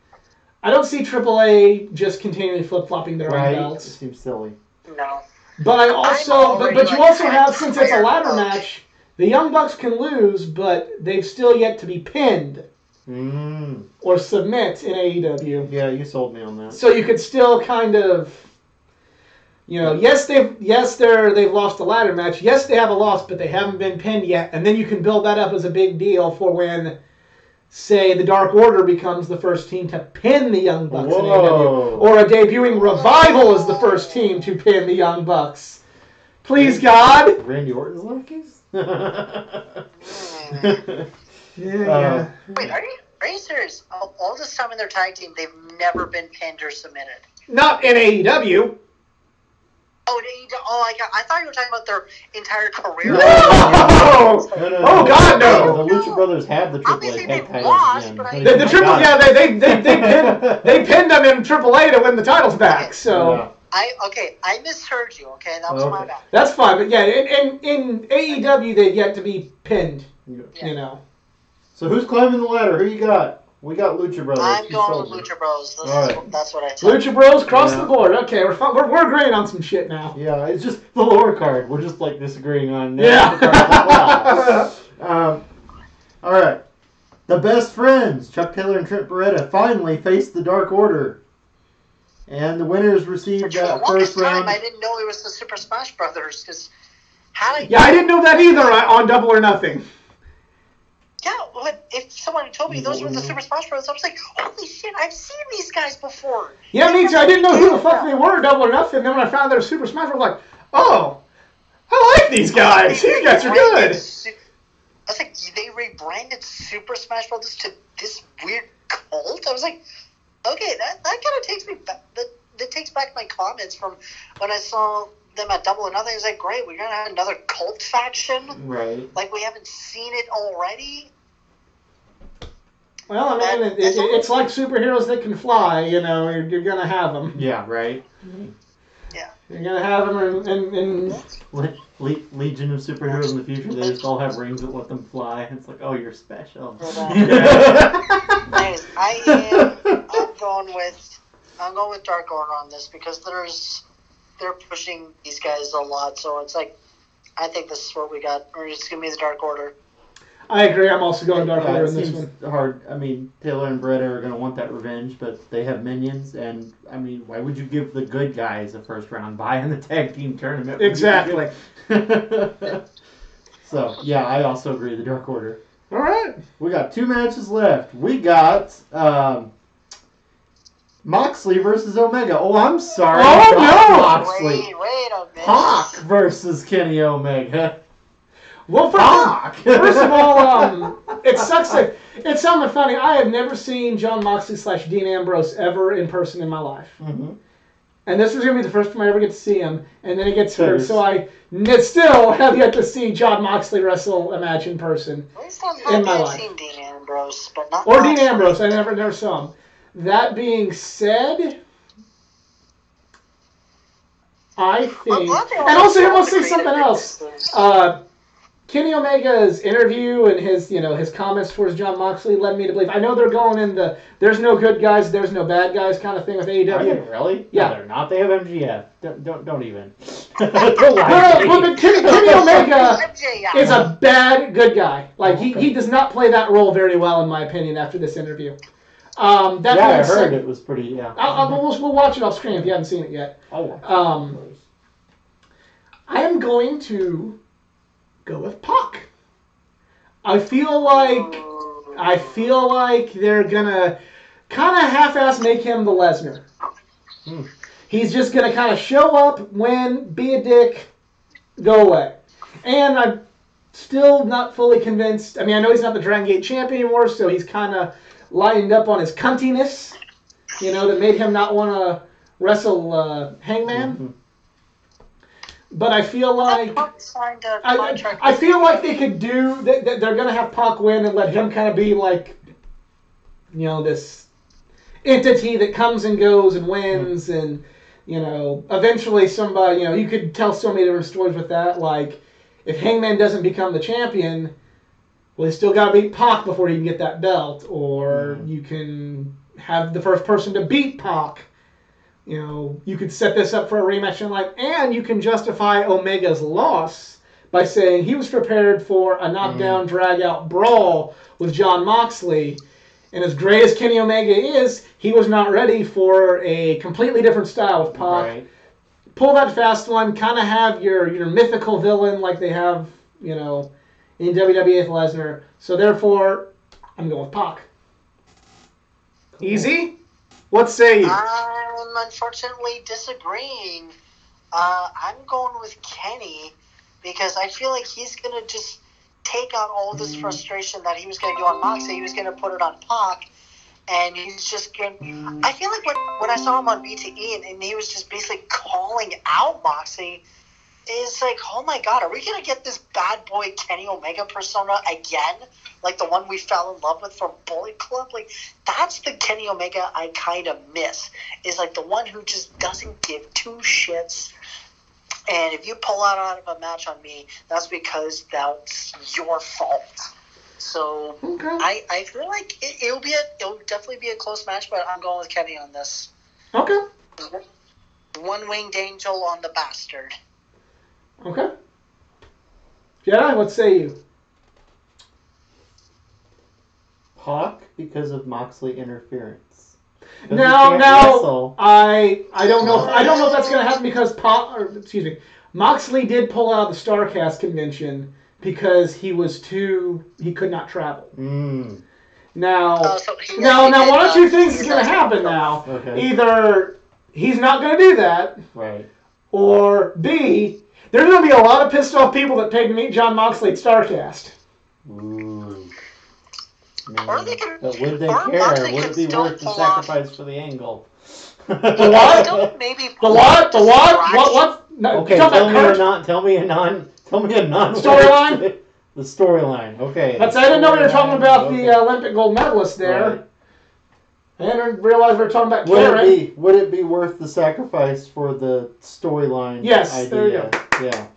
S1: AAA just continually flip-flopping their own belts.
S2: It seems silly.
S3: No.
S1: But you also have, since it's a ladder match, the Young Bucks can lose, but they've still yet to be pinned. or submit in AEW.
S2: Yeah, you sold me on that.
S1: So you could still kind of, yes they've lost a ladder match. Yes, they have a loss, but they haven't been pinned yet. And then you can build that up as a big deal for when, say, the Dark Order becomes the first team to pin the Young Bucks in AEW, or a debuting Revival is the first team to pin the Young Bucks. Please, God.
S2: Randy Orton's Luckies?
S1: Yeah.
S3: Wait, are you serious? All this time in their tag team, they've never been pinned or submitted.
S1: Not in AEW.
S3: I thought you were talking about their entire career.
S1: No!
S2: No.
S1: Oh, God, no!
S2: The Lucha Brothers have the Triple A
S3: Obviously,
S2: tag
S3: they've
S2: titles
S3: lost,
S2: again.
S3: but
S1: The Triple, yeah, they pinned them in AAA to win the titles back. So
S2: Yeah.
S3: I misheard you. Okay, that was my bad.
S1: that's fine. But yeah, in AEW they've yet to be pinned.
S3: Yeah.
S2: So who's climbing the ladder? Who you got? We got Lucha Brothers.
S3: I'm
S2: You
S3: going
S2: sold
S3: with
S2: me.
S3: Lucha Bros. That's what I said.
S1: Lucha Bros cross
S2: Yeah.
S1: the board. Okay, we're agreeing on some shit now.
S2: Yeah, it's just the lower card. We're just like disagreeing on.
S1: Yeah.
S2: All right. The Best Friends, Chuck Taylor and Trent Beretta, finally faced the Dark Order. And the winners received
S3: For the
S2: that
S3: longest
S2: first round.
S3: time, I didn't know it was the Super Smash Brothers. Because
S1: Yeah, I didn't know that either on Double or Nothing.
S3: Yeah, but if someone had told me those were the Super Smash Brothers, I was like, holy shit, I've seen these guys before.
S1: Yeah, me too. I didn't know who the fuck they were, Double or Nothing. Then when I found they were Super Smash, I was like, oh, I like these guys. These guys are good.
S3: I was like, they rebranded Super Smash Brothers to this weird cult? I was like, okay, that kind of takes me back. That takes back my comments from when I saw them at Double or Nothing. I was like, great, we're going to have another cult faction?
S2: Right.
S3: Like, we haven't seen it already?
S1: Well, I mean, it's like superheroes that can fly. You're going to have them.
S2: Yeah, right.
S3: Yeah.
S1: You're going to have them and
S2: Legion of superheroes in the future, they just all have rings that let them fly. It's like, oh, you're special.
S3: Anyways, I'm going with Dark Order on this because they're pushing these guys a lot. So it's like, I think this is what we got. Or it's going to be the Dark Order.
S1: I agree. I'm also going Dark Order
S2: It
S1: in this
S2: seems
S1: one.
S2: hard. I mean, Taylor and Beretta are going to want that revenge, but they have minions, and I mean, why would you give the good guys a first round bye in the tag team tournament?
S1: Exactly.
S2: So, yeah, I also agree. The Dark Order.
S1: All right.
S2: We got 2 matches left. We got Moxley versus Omega. Oh, I'm sorry.
S1: Oh,
S2: Not
S1: no!
S2: Moxley.
S3: Wait a minute.
S2: Hawk versus Kenny Omega.
S1: Well, first of all, it sucks that it's something funny. I have never seen John Moxley / Dean Ambrose ever in person in my life.
S2: Mm-hmm.
S1: And this is going to be the first time I ever get to see him. And then he gets hurt.
S2: Cheers.
S1: So I still have yet to see John Moxley wrestle a match in person.
S3: At least I'm
S1: In
S3: happy
S1: my
S3: I've
S1: life.
S3: seen Dean Ambrose, but not
S1: Or Dean
S3: Moxley.
S1: Ambrose. I never saw him. That being said, I think... And also, here, we'll say something else. Kenny Omega's interview and his comments towards John Moxley led me to believe. I know they're going in the "there's no good guys, there's no bad guys" kind of thing with AEW.
S2: Are they really?
S1: Yeah.
S2: No, they're not. They have MGF. Don't even.
S1: No, but Kenny Omega is a bad good guy. Like he does not play that role very well, in my opinion, after this interview. That
S2: Yeah, I
S1: being
S2: heard
S1: said,
S2: it was pretty. Yeah.
S1: we'll watch it off screen if you haven't seen it yet. I am going to go with Pac. I feel like they're gonna kind of half-ass make him the Lesnar. He's just gonna kind of show up, win, be a dick, go away. And I'm still not fully convinced. I mean, I know he's not the Dragon Gate champion anymore, so he's kind of lined up on his cuntiness, that made him not want to wrestle Hangman. But I feel like I feel like they could do that. They're gonna have Pac win and let him kind of be like, this entity that comes and goes and wins, and eventually somebody, you could tell so many different stories with that. Like, if Hangman doesn't become the champion, well, he still got to beat Pac before he can get that belt, or you can have the first person to beat Pac. You could set this up for a rematch and you can justify Omega's loss by saying he was prepared for a knockdown, drag-out brawl with John Moxley, And as great as Kenny Omega is, he was not ready for a completely different style with Pac.
S2: Right.
S1: Pull that fast one, kind of have your mythical villain like they have, in WWE with Lesnar. So therefore, I'm going with Pac.
S2: Cool.
S1: Easy? What say you?
S3: I'm unfortunately disagreeing. I'm going with Kenny because I feel like he's going to just take out all this frustration that he was going to do on Moxley. He was going to put it on Pac. And he's just going. I feel like when I saw him on BTE and he was just basically calling out Moxley, it's like, oh my God, are we going to get this bad boy Kenny Omega persona again? Like the one we fell in love with from Bullet Club? Like, that's the Kenny Omega I kind of miss. Is like the one who just doesn't give two shits. And if you pull out of a match on me, that's because that's your fault. So
S1: okay.
S3: I feel like it'll definitely be a close match, but I'm going with Kenny on this.
S1: Okay.
S3: One-winged angel on the bastard.
S1: Okay. Jedi, what say you?
S2: Pac because of Moxley interference.
S1: Now, I don't know. I don't know if that's going to happen because Moxley did pull out of the StarCast convention because he could not travel.
S2: Mm.
S1: Now,
S3: now,
S1: one of two things is going to happen now.
S2: Okay.
S1: Either he's not going to do that,
S2: Right.
S1: or B, there's going to be a lot of pissed off people that paid to meet John Moxley at StarCast.
S2: Ooh.
S3: Or they could,
S2: but would they
S3: or
S2: care?
S3: Moxley
S2: Would
S3: could
S2: it be
S3: still
S2: worth the
S3: pull off-
S2: sacrifice for the angle?
S1: The what?
S3: Still maybe
S1: The
S3: pull
S1: what?
S3: off
S1: The what?
S3: distraction.
S1: What? No,
S2: Okay, tell me a non.
S1: Storyline?
S2: The storyline. Okay.
S1: I didn't know we were talking about
S2: Okay.
S1: the Olympic gold medalist there.
S2: Right.
S1: I didn't realize we were talking about Karen.
S2: Would it be worth the sacrifice for the storyline?
S1: Yes,
S2: idea?
S1: there you go.
S2: Yeah.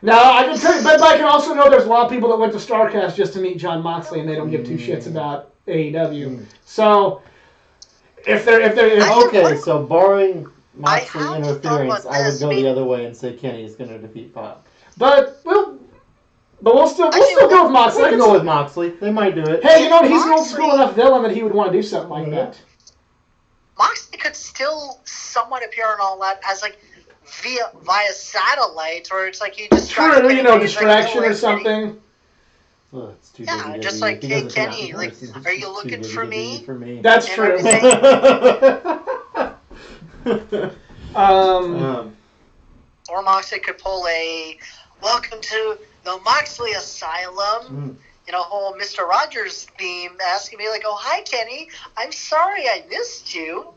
S1: Now, I can tell you, but I can also know there's a lot of people that went to StarCast just to meet John Moxley, and they don't give two shits about AEW. So,
S2: Okay, so barring Moxley
S3: I have
S2: interference,
S3: thought about
S2: I would
S3: this.
S2: go the other way and say Kenny is going to defeat Pac.
S1: but we'll still go with Moxley.
S2: I can go with Moxley. They might do it.
S1: Hey, you know what? He's an old
S3: Moxley-
S1: school enough villain that he would want to do something like that.
S3: Moxley could still somewhat appear on all that as like via satellite, or it's like he distracts.
S1: True, distraction or something.
S2: Oh, it's too
S3: Yeah,
S2: WWE.
S3: just like,
S2: He
S3: hey,
S2: doesn't
S3: Kenny,
S2: have
S3: like,
S2: to work.
S3: are you
S2: It's
S3: looking
S2: too
S3: for
S2: WWE
S3: me?
S1: That's
S3: And
S1: true.
S3: everything. Or Moxley could pull a "Welcome to the Moxley Asylum," whole Mr. Rogers theme, asking me like, "Oh, hi, Kenny. I'm sorry I missed you.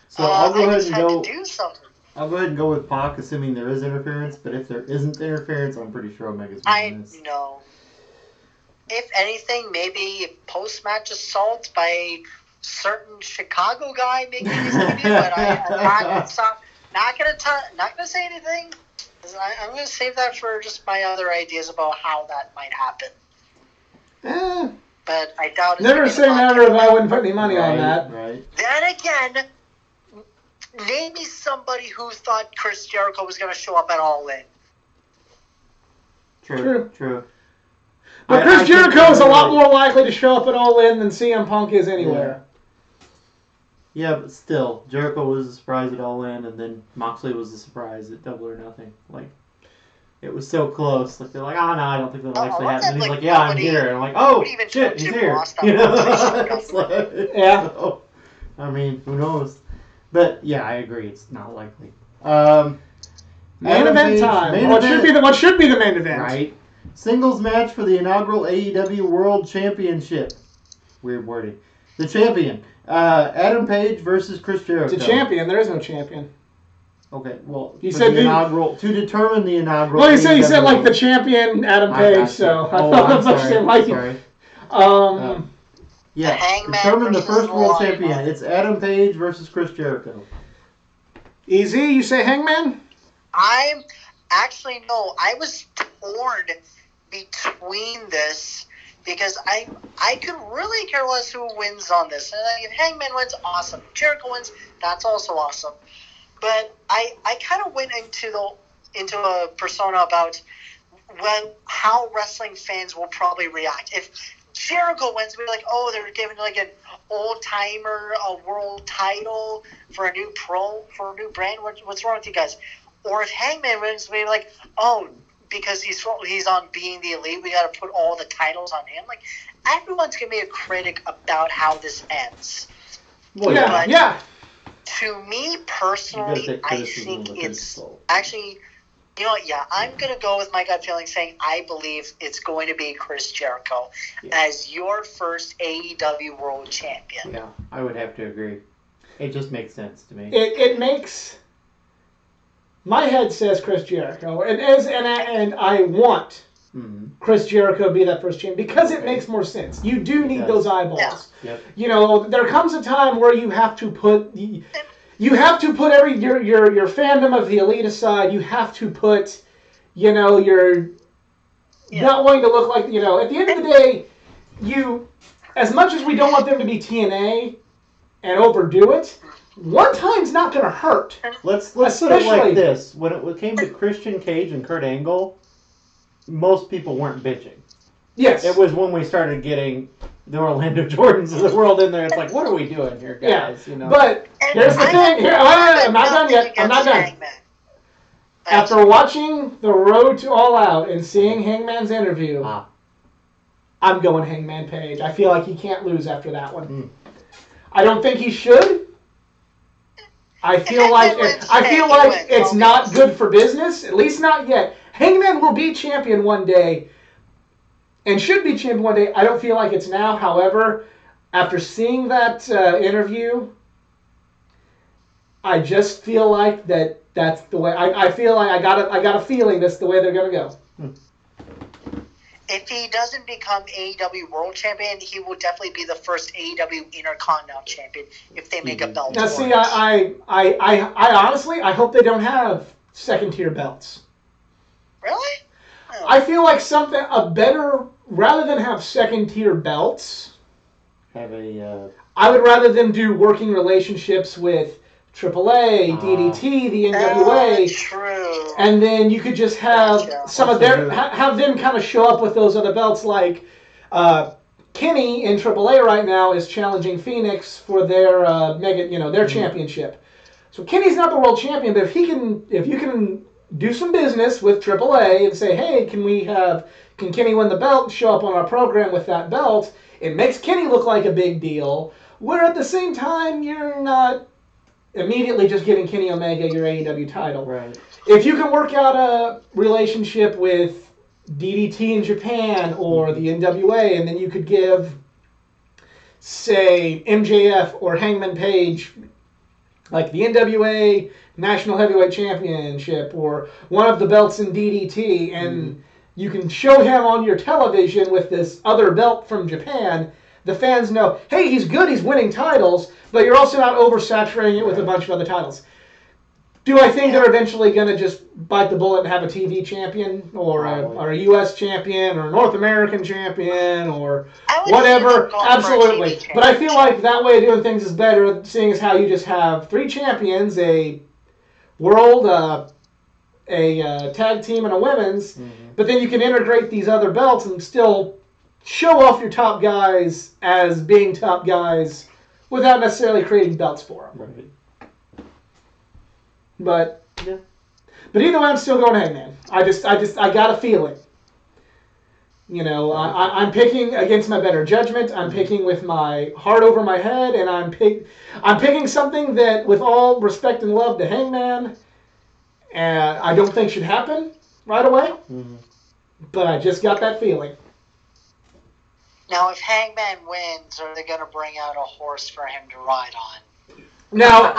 S2: So I'll go
S3: I
S2: ahead
S3: just
S2: and
S3: had
S2: go.
S3: to do something."
S2: I'll go ahead and go with Pac, assuming there is interference. But if there isn't interference, I'm pretty sure Omega's
S3: I
S2: winning this.
S3: know. If anything, maybe post-match assault by a certain Chicago guy, maybe, but I'm not gonna say anything. I'm gonna save that for just my other ideas about how that might happen. But I doubt it's
S1: Never say never if I wouldn't put any money on that.
S2: Right.
S3: Then again, name me somebody who thought Chris Jericho was going to show up at All In.
S2: True.
S1: But Chris Jericho is a lot more likely to show up at All In than CM Punk is anywhere.
S2: Yeah, but still, Jericho was a surprise at All In, and then Moxley was a surprise at Double or Nothing. Like, it was so close. Like, they're like, oh, no, I don't think that'll actually happen. And he's like, yeah, I'm here. And I'm like, oh, shit, he's here. You know? It's like,
S1: Yeah.
S2: So, I mean, who knows? But, yeah, I agree. It's not likely. Main
S1: Main event time. What should be the main event?
S2: Right. Singles match for the inaugural AEW World Championship. Weird wording. The champion. Adam Page versus Chris Jericho.
S1: It's a champion. There is no champion.
S2: Okay, well,
S1: You said
S2: the inaugural, to determine the inaugural.
S1: Well, you said like the champion, Adam Page. So I thought
S2: I'm
S1: that's
S2: sorry.
S1: like
S2: Sorry.
S3: The Hangman
S2: determine the
S3: versus
S2: first world
S3: Lion.
S2: champion. It's Adam Page versus Chris Jericho.
S1: Easy. You say Hangman?
S3: I was torn between this because I could really care less who wins on this. And if Hangman wins, awesome. Jericho wins, that's also awesome. But I kind of went into a persona about how wrestling fans will probably react if Jericho wins, we're like, oh, they're giving like an old timer a world title for a new brand. What's wrong with you guys? Or if Hangman wins, we're like, oh, because he's on Being the Elite, we got to put all the titles on him. Like, everyone's gonna be a critic about how this ends.
S1: Well, yeah.
S3: To me personally, I think it's actually, you know what, yeah, I'm going to go with my gut feeling saying I believe it's going to be Chris Jericho as your first AEW World Champion.
S2: Yeah, I would have to agree. It just makes sense to me.
S1: It makes... My head says Chris Jericho, and I want Chris Jericho to be that first champion because it makes more sense. You do need those eyeballs.
S3: Yeah.
S2: Yep.
S1: You know, there comes a time where you have to put your fandom of the Elite aside. You have to put, you know, you're not wanting to look like, you know, at the end of the day, as much as we don't want them to be TNA and overdo it, one time's not going to hurt.
S2: Let's put it like this. When it came to Christian Cage and Kurt Angle, most people weren't bitching.
S1: Yes.
S2: It was when we started getting the Orlando Jordans of the world in there. It's like, what are we doing here, guys?
S1: Yeah.
S2: You know?
S1: But here's the thing. I'm not done yet. I'm not done. After watching The Road to All Out and seeing Hangman's interview, I'm going Hangman Page. I feel like he can't lose after that one. I don't think he should. I feel like it's not good for business, at least not yet. Hangman will be champion one day, and should be champion one day. I don't feel like it's now. However, after seeing that interview, I just feel like that's the way. I feel like I got a feeling that's the way they're gonna go.
S3: If he doesn't become AEW World Champion, he will definitely be the first AEW Intercontinental Champion if they make a belt.
S1: Now, see, I honestly, I hope they don't have second tier belts.
S3: Really? Oh.
S1: I feel like rather than have second tier belts, I would rather them do working relationships with AAA, DDT, the NWA,
S3: true.
S1: And then you could just have have them kind of show up with those other belts. Like Kenny in AAA right now is challenging Phoenix for their their championship. So Kenny's not the world champion, but if you can do some business with AAA and say, hey, can Kenny win the belt and show up on our program with that belt? It makes Kenny look like a big deal. Where at the same time you're not immediately just giving Kenny Omega your AEW title.
S2: Right.
S1: If you can work out a relationship with DDT in Japan or the NWA, and then you could give, say, MJF or Hangman Page, like the NWA National Heavyweight Championship or one of the belts in DDT, and you can show him on your television with this other belt from Japan, the fans know, hey, he's good, he's winning titles, but you're also not oversaturating it with a bunch of other titles. Do I think they're eventually going to just bite the bullet and have a TV champion or a U.S. champion or a North American champion or whatever? Absolutely. But I feel like that way of doing things is better, seeing as how you just have 3 champions, a world, a tag team, and a women's, but then you can integrate these other belts and still show off your top guys as being top guys without necessarily creating belts for them.
S2: Right.
S1: But either way, I'm still going Hangman. I got a feeling. You know, I'm picking against my better judgment. I'm picking with my heart over my head, and I'm picking something that, with all respect and love to Hangman, I don't think should happen right away. But I just got that feeling.
S3: Now, if Hangman wins, are they going to bring out a horse for him to ride on?
S1: Now,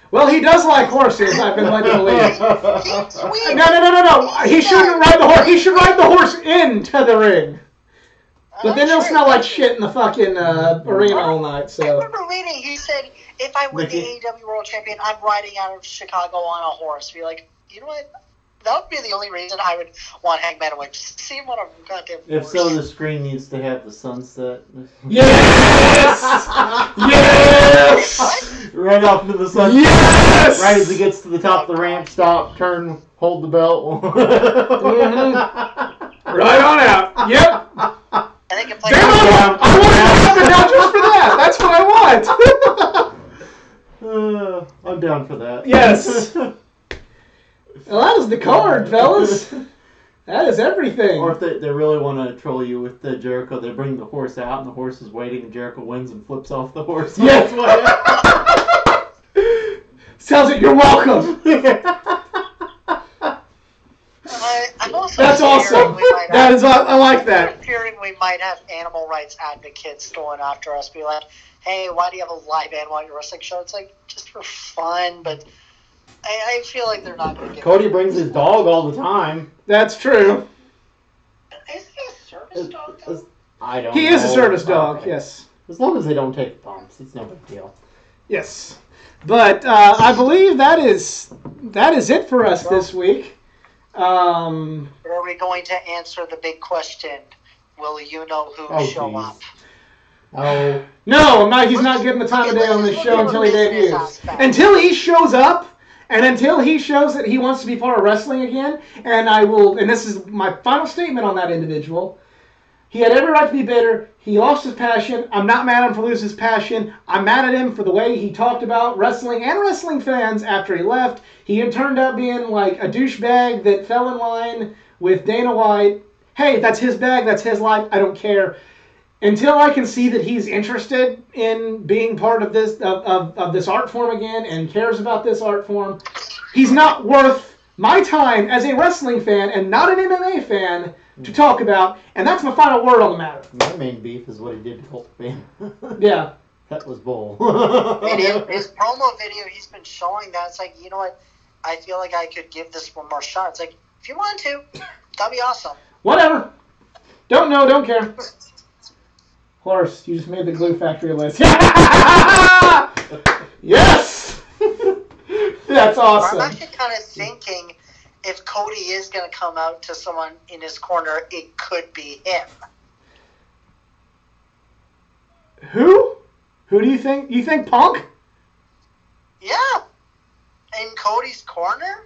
S1: well, he does like horses, I've been led to believe. No. He shouldn't ride the horse. He should ride the horse into the ring. But then he'll smell like shit in the fucking arena all night. So.
S3: I remember reading, he said, if I win the AEW World Champion, I'm riding out of Chicago on a horse. Be like, you know what? That would be the only reason I would want Hangman to win. Just see him on a goddamn horse.
S2: If so, the screen needs to have the sunset.
S1: Yes! Yes!
S2: Right off into the sunset.
S1: Yes!
S2: Right as he gets to the top of the ramp, stop, turn, hold the belt.
S1: Right on out. Yep.
S3: And they can
S2: I'm down for that.
S1: Yes. Well, that is the card, fellas. That is everything.
S2: Or if they really want to troll you with the Jericho, they bring the horse out and the horse is waiting and Jericho wins and flips off the horse.
S1: Yes. Tells it, you're welcome.
S3: I'm also
S1: That's awesome. That is, I like that.
S3: I'm fearing we might have animal rights advocates going after us, be like, hey, why do you have a live animal at your wrestling show? It's like, just for fun, but I feel like they're not going to get
S2: Cody brings his dog all the time.
S1: That's true.
S3: Is he a service dog, though?
S2: I don't
S1: He
S2: know.
S1: is a service dog,
S2: Okay.
S1: yes.
S2: As long as they don't take bumps, it's no big deal.
S1: Yes. But I believe that is it for us this week.
S3: Are we going to answer the big question? Will you know who show
S2: geez.
S3: up?
S2: Oh,
S1: No, I'm not. He's not getting the time of day on this show until he debuts. Until he shows up, and until he shows that he wants to be part of wrestling again, and I will. And this is my final statement on that individual. He had every right to be bitter. He lost his passion. I'm not mad at him for losing his passion. I'm mad at him for the way he talked about wrestling and wrestling fans after he left. He had turned out being like a douchebag that fell in line with Dana White. Hey, that's his bag. That's his life. I don't care. Until I can see that he's interested in being part of this of this art form again and cares about this art form, he's not worth my time as a wrestling fan and not an MMA fan to talk about. And that's my final word on the matter.
S2: my main beef is what he did to Hulk Hogan.
S1: Yeah.
S2: That was bull.
S3: His promo video, he's been showing that. It's like, you know what? I feel like I could give this one more shot. It's like, if you want to, that'd be awesome.
S1: Whatever. Don't know, don't care. Horse, you just made the Glue Factory list. Yes! That's awesome.
S3: I'm actually kind of thinking if Cody is going to come out to someone in his corner, it could be him.
S1: Who? Who do you think? You think Punk?
S3: Yeah. In Cody's corner?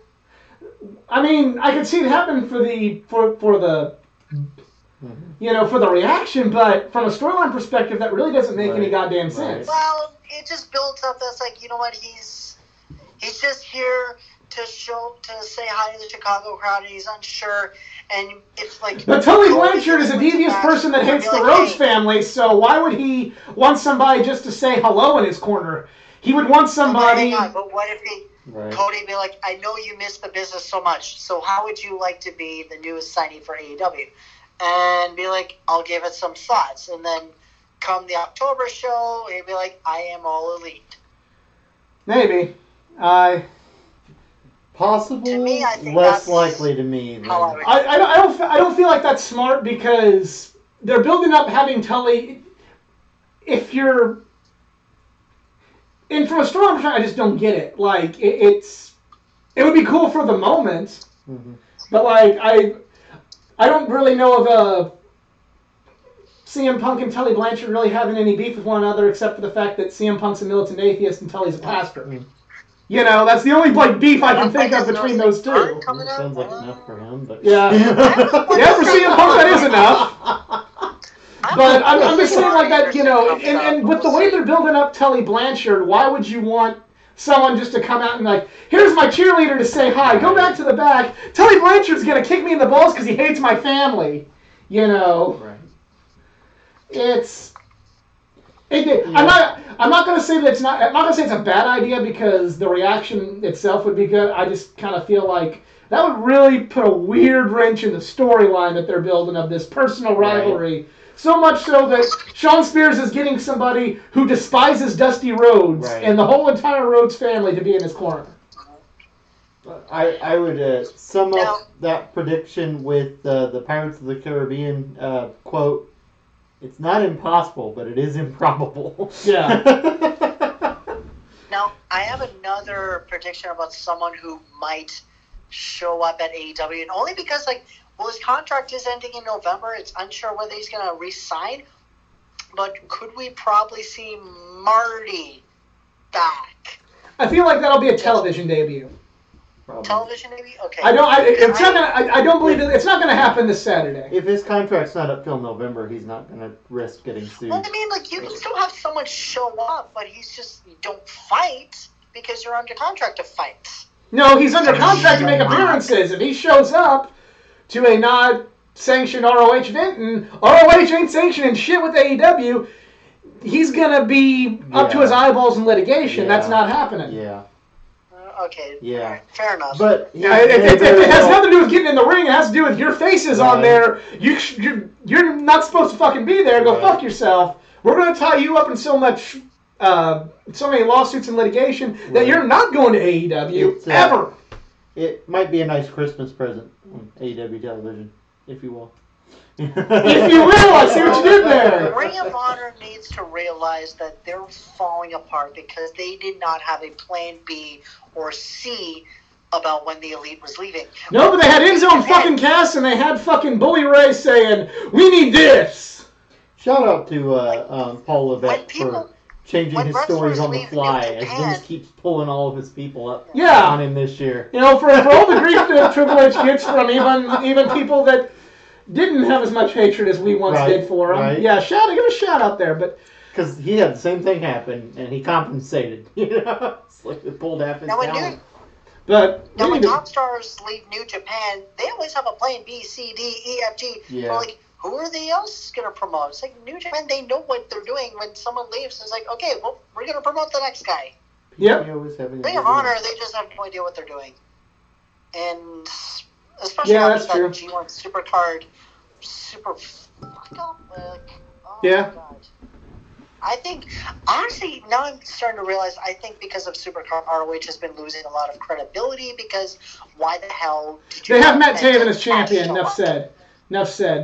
S1: I mean, I could see it happen for the you know, for the reaction, but from a storyline perspective, that really doesn't make any goddamn sense.
S3: Well, it just builds up. That's like, you know what? He's just here to say hi to the Chicago crowd, and he's unsure. And it's like.
S1: But Tully Blanchard is a devious person that hates the Rhodes family, so why would he want somebody just to say hello in his corner? He would want somebody.
S3: Hang on, but what if Cody be like, I know you miss the business so much, so how would you like to be the newest signee for AEW? And be like, I'll give it some thoughts. And then come the October show, he'd be like, I am all elite.
S1: Maybe.
S2: Possible.
S3: To me, I think
S2: less
S3: that's
S2: likely to me.
S3: how I would.
S1: I don't feel like that's smart because they're building up having Tully. If you're, and from a story perspective, I just don't get it. Like it would be cool for the moment, but like I don't really know of CM Punk and Tully Blanchard really having any beef with one another except for the fact that CM Punk's a militant atheist and Tully's a pastor. You know, that's the only like beef I can think of between those two.
S2: Sounds like enough for him, but
S1: Yeah. Yeah, for CM Punk that is enough. But I'm just saying like that, you know, and with the way they're building up Tully Blanchard, why would you want someone just to come out and like, here's my cheerleader to say hi, go back to the back. Tully Blanchard's going to kick me in the balls because he hates my family. You know.
S2: right.
S1: I'm not going to say that I'm not going to say it's a bad idea because the reaction itself would be good. I just kind of feel like that would really put a weird wrench in the storyline that they're building of this personal rivalry. Right. So much so that Shawn Spears is getting somebody who despises Dusty Rhodes and the whole entire Rhodes family to be in his corner.
S2: I would sum up that prediction with the Pirates of the Caribbean quote, it's not impossible, but it is improbable.
S1: Yeah.
S3: Now, I have another prediction about someone who might show up at AEW, and only because, like, well, his contract is ending in November. It's unsure whether he's going to re-sign. But could we probably see Marty back?
S1: I feel like that'll be a television debut.
S2: Probably.
S3: Television maybe? Okay.
S1: I don't believe it's not gonna happen this Saturday.
S2: If his contract's not up till November, he's not gonna risk getting sued.
S3: Well, I mean, like, you can still have someone show up, but he's just, you don't fight. because you're under contract to fight.
S1: No, he's under contract to make appearances. If he shows up to a not-sanctioned ROH event, and ROH ain't sanctioning shit with AEW, he's going to be up to his eyeballs in litigation. That's not happening.
S2: Yeah.
S3: Okay.
S2: Yeah.
S3: Fair enough.
S2: But
S1: it has nothing to do with getting in the ring. It has to do with your faces on there. You're not supposed to fucking be there. Go fuck yourself. We're going to tie you up in so many lawsuits and litigation that you're not going to AEW ever.
S2: It might be a nice Christmas present on AEW television, if you will.
S1: If you will, I see what you did there.
S3: Ring of Honor needs to realize that they're falling apart because they did not have a plan B or C about when the Elite was leaving.
S1: No, but they had in-zone fucking cast and they had fucking Bully Ray saying, "We need this."
S2: Shout out to Paul Levesque for changing his stories on the fly as Vince keeps pulling all of his people up on him this year.
S1: You know, for all the grief that Triple H gets from even people that didn't have as much hatred as we once did for him.
S2: Right.
S1: Yeah, give a shout out there, but
S2: because he had the same thing happen and he compensated. You know, it's like they pulled half his talent.
S1: But
S3: when top stars leave New Japan, they always have a plan B, C, D, E, F, G.
S2: Yeah.
S3: So, like, who are they else going to promote? It's like New Japan, they know what they're doing. When someone leaves, it's like, okay, well, we're going to promote the next guy.
S1: Yep.
S3: Ring of Honor, they just have no idea what they're doing. And especially after that G1 Supercard, super fucked up. Oh my God. I think, honestly, now I'm starting to realize, I think because of Supercard, ROH has been losing a lot of credibility because why the hell did you...
S1: They have Matt Taven as champion, enough said.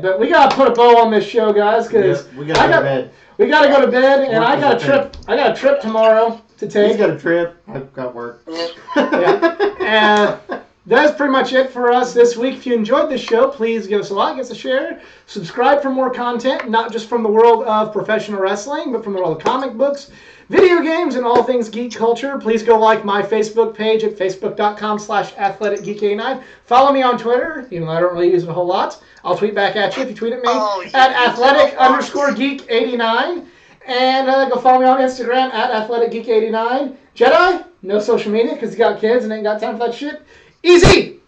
S1: But we got to put a bow on this show, guys, because
S2: we got to go to bed.
S1: We got to go to bed, and I got a trip tomorrow to take.
S2: He's got a trip. I've got work.
S1: And that's pretty much it for us this week. If you enjoyed this show, please give us a like, give us a share, subscribe for more content, not just from the world of professional wrestling, but from the world of comic books, video games, and all things geek culture. Please go like my Facebook page at facebook.com/athleticgeek89. Follow me on Twitter, even though I don't really use it a whole lot. I'll tweet back at you if you tweet at me at athletic_geek89. And go follow me on Instagram at athleticgeek89. Jedi, no social media because you got kids and ain't got time for that shit. Easy!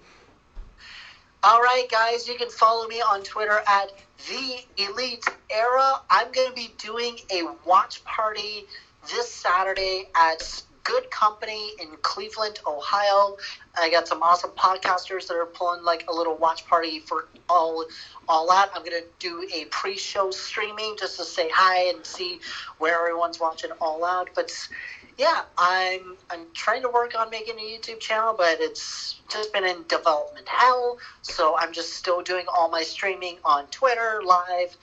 S3: All right, guys, you can follow me on Twitter at The Elite Era. I'm going to be doing a watch party this Saturday at Good Company in Cleveland, Ohio. I got some awesome podcasters that are pulling like a little watch party for all that. I'm going to do a pre-show streaming just to say hi and see where everyone's watching All Out. But yeah, I'm trying to work on making a YouTube channel, but it's just been in development hell. So I'm just still doing all my streaming on Twitter live.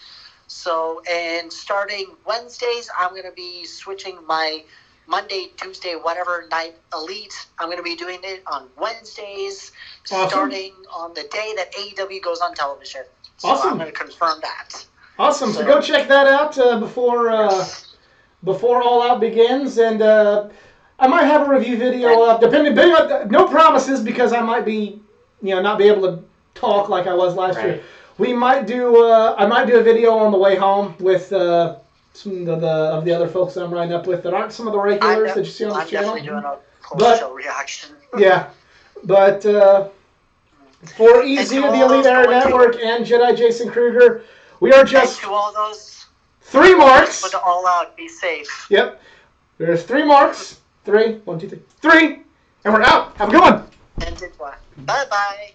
S3: So, and starting Wednesdays, I'm going to be switching my Monday, Tuesday, whatever night Elite. I'm going to be doing it on Wednesdays, starting on the day that AEW goes on television. So I'm going to confirm that.
S1: Awesome. So go check that out before All Out begins, and I might have a review video up. Depending, no promises because I might be, not be able to talk like I was last year. We might do. I might do a video on the way home with some of the other folks that I'm riding up with that aren't some of the regulars that you see on the channel.
S3: I'm definitely doing a post-show reaction.
S1: Yeah, but for EZ of the Elite Era Network and Jedi Jason Kruger, we are just
S3: to all those
S1: 3 marks.
S3: Put it all out. Be safe.
S1: Yep. There's 3 marks. 3. 1, 2, 3. 3. And we're out. Have a good one.
S3: And bye bye.